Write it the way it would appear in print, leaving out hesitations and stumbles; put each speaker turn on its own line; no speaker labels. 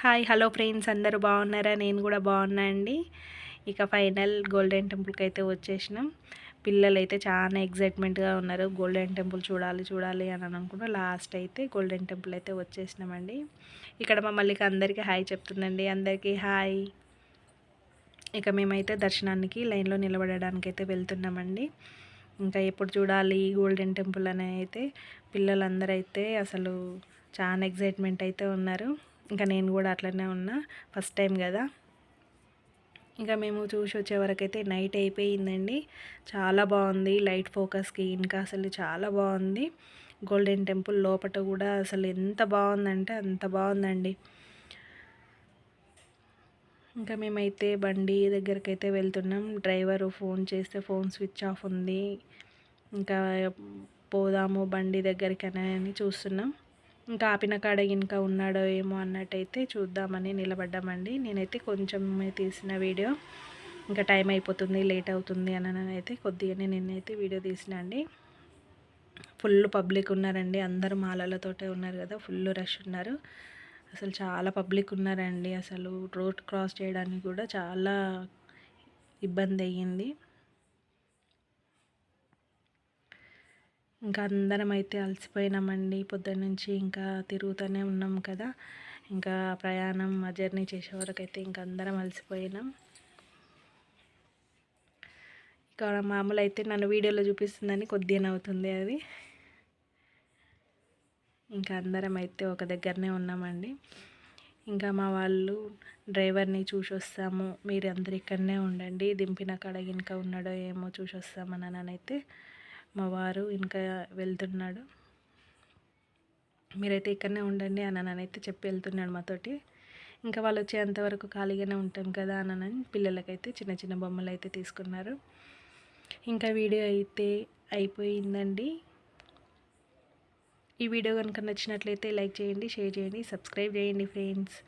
Hi hello friends, అందరూ బాగున్నారా? నేను కూడా బాగున్నా అండి. ఇక ఫైనల్ గోల్డెన్ టెంపుల్కి అయితే వచ్చేసినాం. పిల్లలు అయితే చాలా ఎగ్జైట్మెంట్గా ఉన్నారు. గోల్డెన్ టెంపుల్ చూడాలి చూడాలి అని అనుకుంటూ లాస్ట్ అయితే గోల్డెన్ టెంపుల్ అయితే వచ్చేసినామండి. ఇక్కడ మా మల్లిక అందరికీ హాయ్ చెప్తుందండి. అందరికీ హాయ్. ఇక మేమైతే దర్శనానికి లైన్లో నిలబడడానికి అయితే వెళ్తున్నామండి. ఇంకా ఎప్పుడు చూడాలి గోల్డెన్ టెంపుల్ అని అయితే పిల్లలందరూ అయితే అసలు చాలా ఎగ్జైట్మెంట్ అయితే ఉన్నారు. ఇంకా నేను కూడా అట్లనే ఉన్నా, ఫస్ట్ టైం కదా. ఇంకా మేము చూసి వచ్చే వరకైతే నైట్ అయిపోయిందండి. చాలా బాగుంది లైట్ ఫోకస్కి, ఇంకా అసలు చాలా బాగుంది. గోల్డెన్ టెంపుల్ లోపల కూడా అసలు ఎంత బాగుందంటే అంత బాగుందండి. ఇంకా మేమైతే బండి దగ్గరికి అయితే వెళ్తున్నాం. డ్రైవరు ఫోన్ చేస్తే ఫోన్ స్విచ్ ఆఫ్ ఉంది. ఇంకా పోదాము బండి దగ్గరికి అని చూస్తున్నాం. ఇంకా ఆపిన కాడ ఇంకా ఉన్నాడో ఏమో అన్నట్టయితే చూద్దామని నిలబడ్డామండి. నేనైతే కొంచెం తీసిన వీడియో, ఇంకా టైం అయిపోతుంది లేట్ అవుతుంది అని అయితే కొద్దిగానే నేనైతే వీడియో తీసిన అండి. ఫుల్ పబ్లిక్ ఉన్నారండి, అందరూ మాలలతోటే ఉన్నారు కదా, ఫుల్ రష్ ఉన్నారు. అసలు చాలా పబ్లిక్ ఉన్నారండి. అసలు రోడ్ క్రాస్ చేయడానికి కూడా చాలా ఇబ్బంది అయ్యింది. ఇంకా అందరం అయితే అలసిపోయినామండి. పొద్దున్నుంచి ఇంకా తిరుగుతూనే ఉన్నాం కదా, ఇంకా ప్రయాణం జర్నీ చేసే వరకు అయితే ఇంకా అందరం అలసిపోయినాం. ఇక మామూలు అయితే నన్ను వీడియోలో చూపిస్తుందని కొద్దిగా నవ్వుతుంది అది. ఇంకా అందరం అయితే ఒక దగ్గరనే ఉన్నామండి. ఇంకా మా వాళ్ళు డ్రైవర్ని చూసి వస్తాము, మీరు అందరు ఇక్కడనే ఉండండి, దింపిన కాడ ఇంకా ఉన్నాడో ఏమో చూసి వస్తామని అయితే మా వారు ఇంకా వెళ్తున్నాడు. మీరైతే ఇక్కడనే ఉండండి అని అయితే చెప్పి వెళ్తున్నాడు మాతోటి. ఇంకా వాళ్ళు వచ్చేంతవరకు ఖాళీగానే ఉంటాం కదా అని పిల్లలకైతే చిన్న చిన్న బొమ్మలు అయితే తీసుకున్నారు. ఇంకా వీడియో అయితే అయిపోయిందండి. ఈ వీడియో కనుక నచ్చినట్లయితే లైక్ చేయండి, షేర్ చేయండి, సబ్స్క్రైబ్ చేయండి ఫ్రెండ్స్.